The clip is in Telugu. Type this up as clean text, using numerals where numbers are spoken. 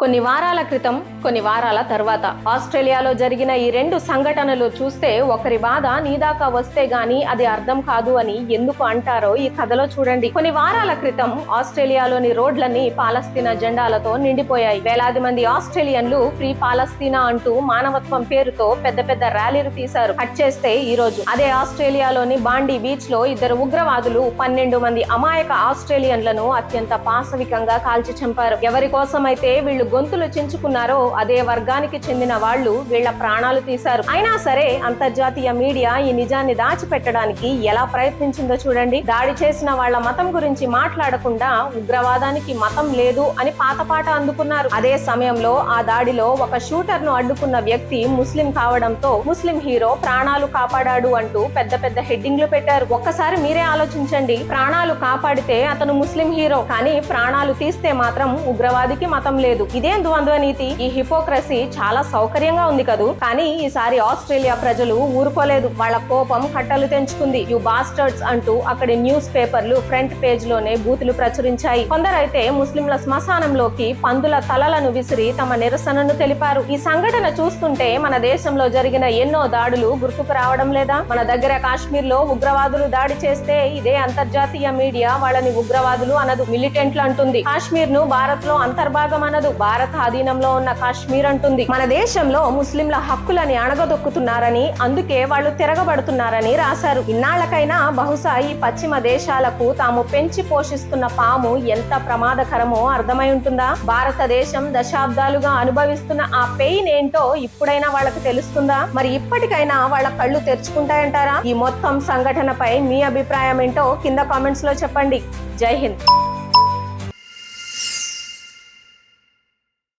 కొన్ని వారాల క్రితం, కొన్ని వారాల తర్వాత ఆస్ట్రేలియాలో జరిగిన ఈ రెండు సంఘటనలు చూస్తే ఒకరి బాధ నీదాకా వస్తే గాని అది అర్థం కాదు అని ఎందుకు అంటారో ఈ కథలో చూడండి. కొన్ని వారాల క్రితం ఆస్ట్రేలియాలోని రోడ్లన్నీ పాలస్తీనా జెండాలతో నిండిపోయాయి. వేలాది మంది ఆస్ట్రేలియన్లు ఫ్రీ పాలస్తీనా అంటూ మానవత్వం పేరుతో పెద్ద పెద్ద ర్యాలీలు తీశారు. కట్ చేస్తే ఈ రోజు అదే ఆస్ట్రేలియాలోని బాండీ బీచ్ లో ఇద్దరు ఉగ్రవాదులు 12 మంది అమాయక ఆస్ట్రేలియన్లను అత్యంత పాశవికంగా కాల్చి చంపారు. ఎవరి కోసమైతే వీళ్ళు గొంతులు చించుకున్నారో అదే వర్గానికి చెందిన వాళ్ళు వీళ్ల ప్రాణాలు తీశారు. అయినా సరే అంతర్జాతీయ మీడియా ఈ నిజాన్ని దాచిపెట్టడానికి ఎలా ప్రయత్నించిందో చూడండి. దాడి చేసిన వాళ్ల మతం గురించి మాట్లాడకుండా ఉగ్రవాదానికి మతం లేదు అని పాతపాట అందుకున్నారు. అదే సమయంలో ఆ దాడిలో ఒక షూటర్ ను అడ్డుకున్న వ్యక్తి ముస్లిం కావడంతో ముస్లిం హీరో ప్రాణాలు కాపాడాడు అంటూ పెద్ద పెద్ద హెడ్డింగ్లు పెట్టారు. ఒక్కసారి మీరే ఆలోచించండి. ప్రాణాలు కాపాడితే అతను ముస్లిం హీరో, కానీ ప్రాణాలు తీస్తే మాత్రం ఉగ్రవాదికి మతం లేదు. ఇదేం ద్వంద్వ నీతి? ఈ హిపోక్రసీ చాలా సౌకర్యంగా ఉంది కదూ. కానీ ఈసారి ఆస్ట్రేలియా ప్రజలు ఊరుకోలేదు. వాళ్ళ కోపం కట్టలు తెంచుకుంది. యు బాస్టర్డ్స్ అంటూ అక్కడి న్యూస్ పేపర్లు ఫ్రంట్ పేజ్ లోనే బూతులు ప్రచురించాయి. కొందరైతే ముస్లింల శ్మశానంలోకి పందుల తలలను విసిరి తమ నిరసనను తెలిపారు. ఈ సంఘటన చూస్తుంటే మన దేశంలో జరిగిన ఎన్నో దాడులు గుర్తుకు రావడం లేదా? మన దగ్గర కాశ్మీర్ లో ఉగ్రవాదులు దాడి చేస్తే ఇదే అంతర్జాతీయ మీడియా వాళ్ళని ఉగ్రవాదులు అనదు, మిలిటెంట్లు అంటుంది. కాశ్మీర్ ను భారత్ లో అంతర్భాగం అనదు, భారత అధీనంలో ఉన్న కాశ్మీర్ అంటుంది. మన దేశంలో ముస్లింల హక్కులని అణగదొక్కుతున్నారని, అందుకే వాళ్ళు తిరగబడుతున్నారని రాశారు. ఇన్నాళ్లకైనా బహుశా ఈ పశ్చిమ దేశాలకు తాము పెంచి పోషిస్తున్న పాము ఎంత ప్రమాదకరమో అర్థమై ఉంటుందా? భారతదేశం దశాబ్దాలుగా అనుభవిస్తున్న ఆ పెయిన్ ఏంటో ఇప్పుడైనా వాళ్ళకి తెలుస్తుందా? మరి ఇప్పటికైనా వాళ్ళ కళ్ళు తెరుచుకుంటాయంటారా? ఈ మొత్తం సంఘటనపై మీ అభిప్రాయం ఏంటో కింద కామెంట్స్ లో చెప్పండి. జై హింద్.